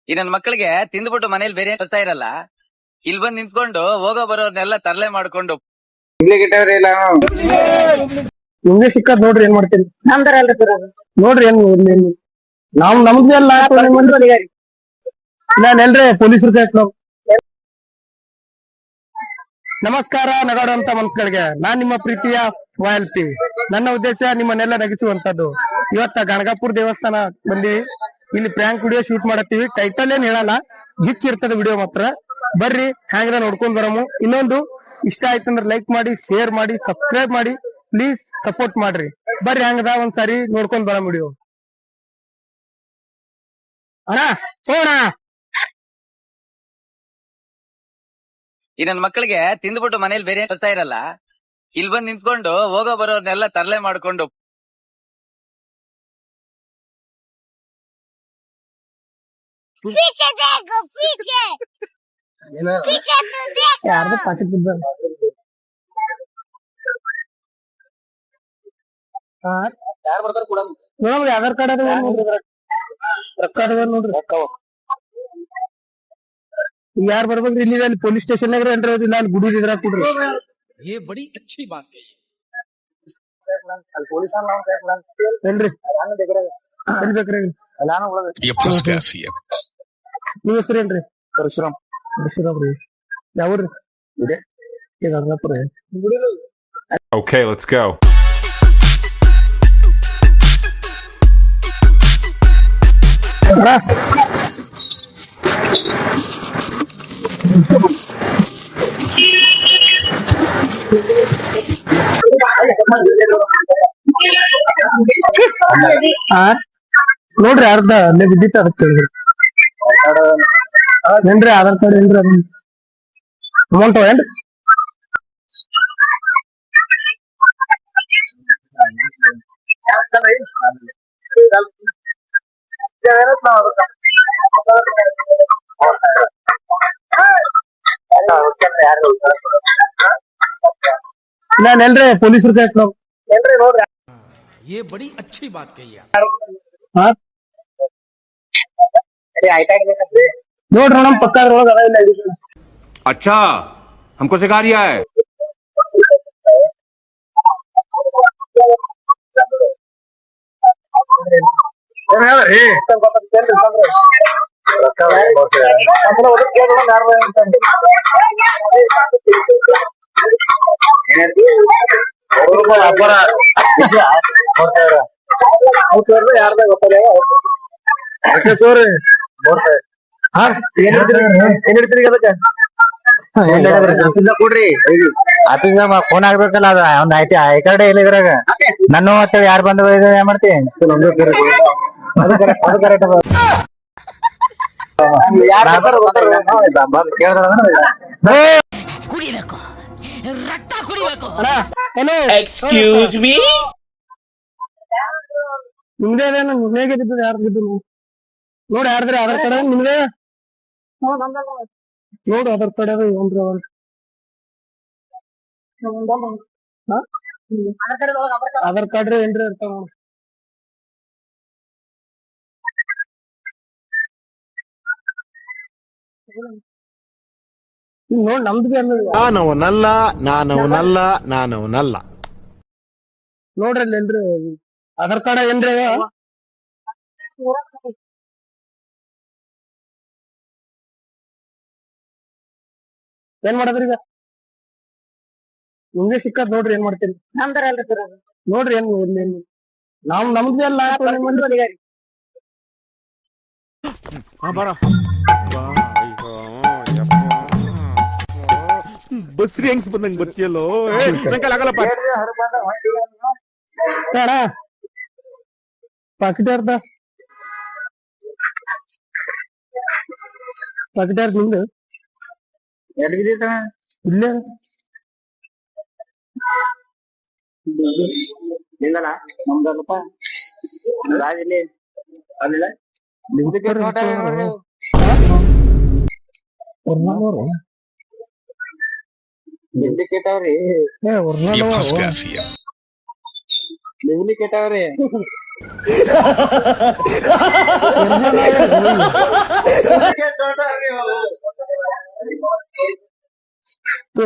ಈ ನನ್ ಮಕ್ಕಳಿಗೆ ತಿಂದ್ಬಿಟ್ಟು ಮನೇಲಿ ಬೇರೆ ಕೆಲಸ ಇರಲ್ಲ, ಇಲ್ಲಿ ಬಂದ್ ನಿಂತ್ಕೊಂಡು ಹೋಗೋ ಬರೋರ್ನೆಲ್ಲ ತರಲೆ ಮಾಡ್ಕೊಂಡು ನಿಮ್ಗೆ ಸಿಕ್ಕದ್ ನೋಡ್ರಿ ಏನ್ ಮಾಡ್ತೀರಿ. ನಮ್ದರಲ್ರಿ ಸರ್ ನೋಡ್ರಿ ನಮ್ದು ಎಲ್ಲ ನಾನು ಎಲ್ರಿ ಪೊಲೀಸರು ನಾವು. ನಮಸ್ಕಾರ ನಗಾಡುವಂತ ಮನ್ಸುಗಳಿಗೆ, ನಾನ್ ನಿಮ್ಮ ಪ್ರೀತಿಯ ವಾಯಲ್ಪಿ. ನನ್ನ ಉದ್ದೇಶ ನಿಮ್ಮನ್ನೆಲ್ಲ ನಗಿಸುವಂತದ್ದು. ಇವತ್ತ ಗಣಗಾಪುರ ದೇವಸ್ಥಾನ ಬಂದಿವಿ. ಇಲ್ಲಿ ಪ್ರ್ಯಾಂಕ್ ವಿಡಿಯೋ ಶೂಟ್ ಮಾಡತ್ತೀವಿ. ಟೈಟಲ್ ಏನ್ ಹೇಳಲ್ಲ, ಗಿಚ್ ಇರ್ತದ ವಿಡಿಯೋ ಮಾತ್ರ. ಬರ್ರಿ ಹ್ಯಾಂಗ್ರ ನೋಡ್ಕೊಂಡ್ ಬರಮು. ಇನ್ನೊಂದು ಇಷ್ಟ ಆಯ್ತಂದ್ರೆ ಲೈಕ್ ಮಾಡಿ, ಶೇರ್ ಮಾಡಿ, ಸಬ್ಸ್ಕ್ರೈಬ್ ಮಾಡಿ, ಪ್ಲೀಸ್ ಸಪೋರ್ಟ್ ಮಾಡ್ರಿ. ಬರ್ರಿ ಹಂಗದ ಒಂದ್ಸಾರಿ ನೋಡ್ಕೊಂಡ್ ಬರಮ್ ವಿಡಿಯೋ. ಅಣ್ಣ ಹೋಣ ಈ ನನ್ ಮಕ್ಕಳಿಗೆ ತಿಂದ್ಬಿಟ್ಟು ಮನೇಲಿ ಬೇರೆ ಕೆಲಸ ಇರಲ್ಲ, ಇಲ್ಲಿ ಬಂದ್ ನಿಂತ್ಕೊಂಡು ಹೋಗೋ ಬರೋರ್ನೆಲ್ಲ ತರಲೆ ಮಾಡ್ಕೊಂಡು पीछे देखो पीछे पीछे तो देखो ಯಾರ್ದು ಪಾಕೆಟ್ ಬಿದ್ದ ಯಾರು ಬರ್ತಾರ ಕೂಡ ನೋಡ್ರಿ ಆಧಾರ್ ಕಾರ್ಡ್ ಅದ ರೊಕ್ಕ ಅದ ನೋಡ್ರಿ. ಯಾರು ಬರ್ಬೇಕ್ರಿ ಇಲ್ಲಿ ಅಲ್ಲಿ ಪೊಲೀಸ್ ಸ್ಟೇಷನ್ ಎಂಟ್ರಿ ಇಲ್ಲ, ಅಲ್ಲಿ ಗುಡಿ ಇದ್ರ ಕೊಡ್ರಿ. ये बड़ी अच्छी बात कही ಎಲ್ರಿ ಎಲ್ಲಿ ಬೇಕ್ರಿ? ನೀವ್ ಹೆಸರೇನ್ರಿ? ಪರಶುರಾಮ್. ಪರಶುರಾಮ್ ರೀ. ಯಾವ್ರಿ? ಗಂಗಾಪುರ. Okay, let's go. ನೋಡ್ರಿ ಅರ್ಧ ಅಲ್ಲೇ ಬಿದ್ದಿತ್ತ, ಅದಕ್ಕೆ ಕೇಳಿದ್ರಿ. ಏನ್ರಿ ಆಧಾರ್ ಕಾರ್ಡ್ ಏನ್ರಿ ಅಮೌಂಟ್ ಏನ್ರಿ? ನಾನು ಎಲ್ರಿ ಪೊಲೀಸರು ನಾವು ಎಲ್ರಿ ನೋಡ್ರಿ. ये बड़ी अच्छी बात कही ನೋಡ್ರಿ ನಮ್ ಪಕ್ಕದ್ರೊಳಗ ಅದ ಇಲ್ಲ. अच्छा, हमको सिखा रिया है. ಯಾರ್ದ ಗೊತ್ತಲ್ಲ ಸೋರಿ. ಏನ್ ಹಿಡ್ತೀರಿ ಅದಕ್ಕೆ? ಕೊಡ್ರಿ ಆಫೀಸ್ ಫೋನ್ ಆಗ್ಬೇಕಲ್ಲ, ಅದ ಒಂದ್ ಐತಿ ಐ ಕಾರ್ಡ್ ಇಲ್ಲ ಇದ್ರಾಗ. ನನ್ನ ಮತ್ತೆ ಯಾರು ಬಂದು ಏನ್ ಮಾಡ್ತಿ? एक्सक्यूज मी ನಿಮ್ದೇ ಅದೇನು ಹೇಗೆ ಬಿದ್ದದ? ಯಾರು ಬಿದ್ದು ನೋಡಿ? ಯಾರ್ದ್ರಿ ಆಧಾರ್ ಕಾರ್ಡ್ ನಿಮ್ದೇ? ನೋಡು ಆಧಾರ್ ಕಾರ್ಡ್ ಅದ ಏನ್ರಿ? ಆಧಾರ್ ಕಾರ್ಡ್ ರೀ ಏನ್ರಿ ಇರ್ತಾವ ನೋಡಿ. ನೋಡ್ ನಮ್ದು ನಾನವನಲ್ಲ ನೋಡ್ರಿ ಅಲ್ಲಿ ಏನ್ರಿ ಆಧಾರ್ ಕಾರ್ಡ್ ಏನ್ರಿ? ಏನ್ ಮಾಡದ್ರಿ ಈಗ? ನಿಮ್ಗೆ ಸಿಕ್ಕದ್ ನೋಡ್ರಿ ಏನ್ ಮಾಡ್ತೀರಿ. ನಮ್ದರಲ್ರಿ ಸರ್ ನೋಡ್ರಿ ಏನ್ ನಮ್ದು ಎಲ್ಲ ಬಸ್ರಿ ಹೆಂಗ್ಸ್ ಬಂದಂಗ್ ಬತ್ತಿಯಲ್ಲೋ. ಪಾಕಿಟ್ ಯಾರ್ದ? ಪಾಕಿಟ್ ಯಾರ್ದ ನಿಮ್ದು? ಇಲ್ಲೇ ನಿಂದಲ್ಲ ನಮ್ದಲ್ಲಪ್ಪ ರಾಜಿಲ್ಲಿ ಅಲ್ಲಿಲ್ಲ. ಡೂಪ್ಲಿಕೇಟ್ ಅವ್ರಿ, ಡೂಪ್ಲಿಕೇಟ್ ಅವ್ರಿ.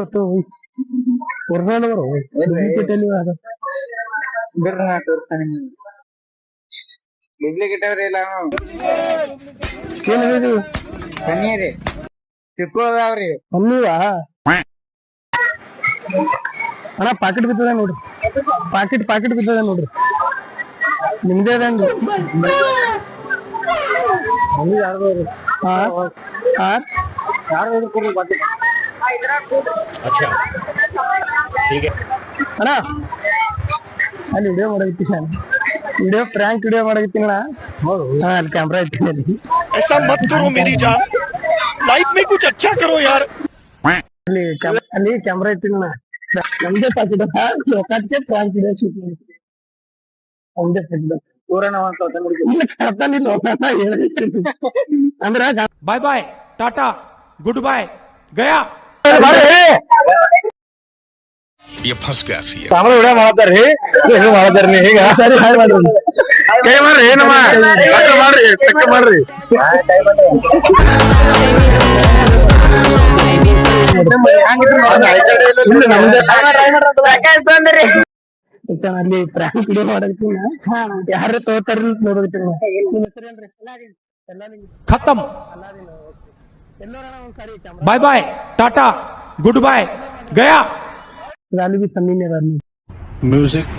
तो ಒರಿಜಿನಲ್ ಅವರು ಬಿಡ್ರಿ ನಾ ತೋರಿಸ್ತಾನೆ ಡೂಪ್ಲಿಕೇಟ್ ಅವ್ರಿ ಇಲ್ಲ ಏನ್ ಹೇಳಿದ್ವಿ ಬನ್ನಿ ರೀ ಚಿಕ್ಕದಾವ್ರಿ ಅನ್ನುವಾ ಅಣ್ಣ ಪಾಕೆಟ್ ಬಿದ್ದದ ನೋಡ್ರಿ ಪಾಕೆಟ್ ಬಿದ್ದದ ನೋಡ್ರಿ ನಿಮ್ದೇ ಅದೇನ್ರಿ ಹಾ ಯಾರು ಅಣ್ಣ ಅಲ್ಲಿ ವಿಡಿಯೋ ಮಾಡಕತ್ತೀನಿ ವಿಡಿಯೋ ಪ್ರ್ಯಾಂಕ್ ವಿಡಿಯೋ ಮಾಡಕತ್ತೀನಿ ಅಣ್ಣ ಹಾ ಅಲ್ಲಿ ಕ್ಯಾಮ್ರಾ ಇರ್ತೀನಿ ಅಲ್ಲಿ ऐसा मत करो मेरी जान लाइफ में कुछ अच्छा करो यार ಅಲ್ಲಿ ಕ್ಯಾಮ್ರಾ ಇರ್ತೀನಿ ಅಣ್ಣ ನಮ್ದೇ ಪಾಕೆಟ್ ಲೋಕಕ್ಕೆ ಪ್ರ್ಯಾಂಕ್ ವಿಡಿಯೋ ಶೂಟ್ ಮಾಡ್ತೀನಿ ಒಂದೇ ಪಾಕೆಟ್ ಪೂರಣ ಅಂದ್ರ bye bye tata good bye गया ये फंस गया सी ಕ್ಯಾಮ್ರಾ ವಿಡಿಯೋ ಮಾಡತಾರ್ರಿ ಹೆಂಗ್ ಮಾಡತಾರ್ರಿ ಈಗ ಸರಿ ಹಾಯ್ ಮಾಡ್ರಿ ಕೈ ಮಾಡ್ರಿ ಏನಮ್ಮ ಮಾಡ್ರಿ ಅಲ್ಲಿ ಪ್ರ್ಯಾಂಕ್ ವಿಡಿಯೋ ಮಾಡಕತ್ತೀನಿ ಯಾರು ತಗೋತಾರ ನೋಡಕತ್ತೀನಿ ನಿಮ್ ಹೆಸರೇನ್ರಿ खत्म ಎಲ್ಲೋರ ಒಂದ್ಸಾರಿ camera bye bye tata good bye गया ಅಲ್ಲಿ ಬಿ ಸನ್ನಿನೇ ಮ್ಯೂಸಿಕ್